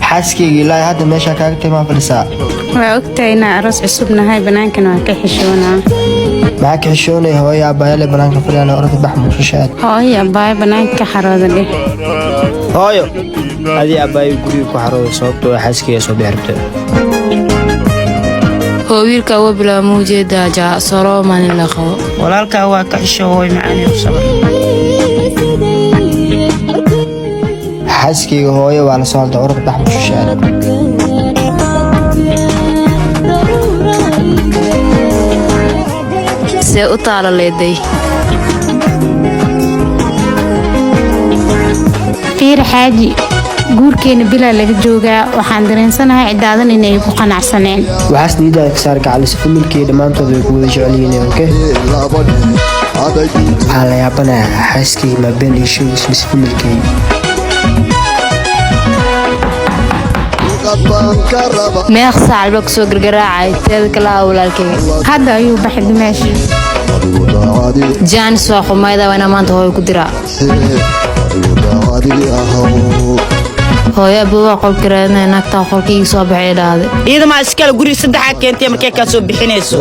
حاسكي لا هذا ماشي كاكتي ما فلسا وأكتينا أرس عصبنا هاي بنانك وكحشونا معك حشوني هو يا بايلي بنانك فلانة أرد بحمو شاشات هاي أباي بنانك حرادة لي هايو هذه أباي قريب كحرادة صوبته حاسكي يسو بيعرفته هو ويلكا وبلا موجودة جاء صرو من اللقو walaalka waa ka xishooy macaan oo sabar حاسكي هو يا وعلى صوت أرد بحمو شاشات سيؤطال الليدي فير حاجي guurkeena bilaa laga joogaa waxaan dareensanahay cidaadan inay ku qanacsaneen waxaas niidaa ka saar gacalis familkii dhamaantood way ku wada jecel yihiin okay ala yaabana xaaskii ma been ishu ismis familkii meeq saac baa kusoo gargaraacay teeda kala walaalkay hadda ayuu baxay meesha jaanis waa xumayda waana maanta hooyo ku diraa hooyo abuwa qolka raadinaya naagtaa qolkii soo baxay dhaaday iyada ma iskala guri saddex keentay markay ka soo bixinayso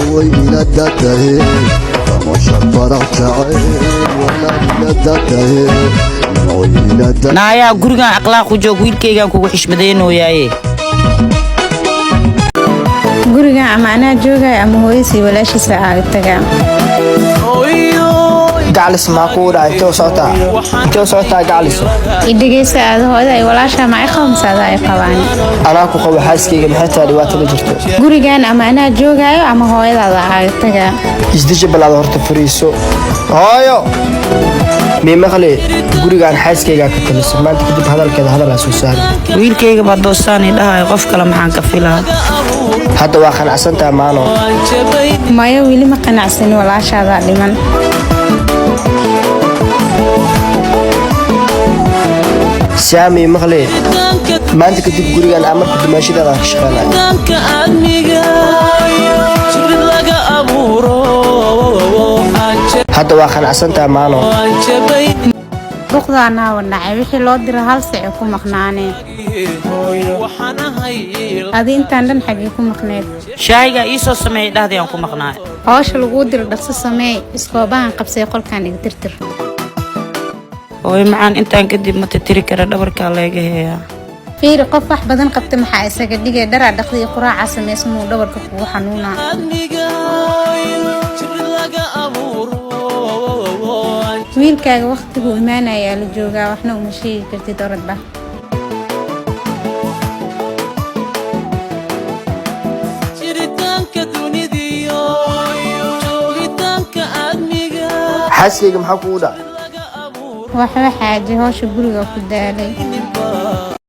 naaya gurigan aqlaaq u joog wiilkaygan kugu xishmadeynooyaaye gurigan ama anaa joogay ama hooyadii walaashiisa aaga tagaa gacalis ma ku dhacay intoo socotaa gacalis idageysa aadahooda ay walaasha ma ay qabsada ay qabaan anaa ku qabo xaaskeyga maxay tahay dhibaato ma jirto gurigan ama anaa joogayo ama hooyadaada aaga tagaa isdiji balaad horta fariiso hooyo maqle gurigan xaaskeyga ka taliso maanta kadib hadalkeeda hadal soo saar wiilkayga baa doosaan dhahay qof kale maxaan ka filaa hadda waa qanacsantaa maano maya wili ma qanacsan walaashaada dhiman سامي مغلي ما عندك تجيب قرية أنا عمرك دماشي ده راح شغالة هذا واخن عسنتها معنا بقضانا والنعي وحي لو دير هالساعة يكون مقنعني هذه انت عندنا حق يكون مقنعي شايقة إيسو سمعي دهدي أنكو مقنعي هاش لغو دير دقص السماي اسكوبان قبسي يقول كان يقدرتر hooyo macaan intaan kadib ma tiri kara dhabarka leega heeyaa fiir qof wax badan qabta maxaa isaga dhigay dhara dhaqdi quraaca sameysmo dhabarka kugu xanuuna wiilkaaga waqtigu imaanaya la joogaa waxna uma sheegi kartid orodba xaaskeyga maxaa kugu dhacay waxa xaaji hawsha guriga ku daalay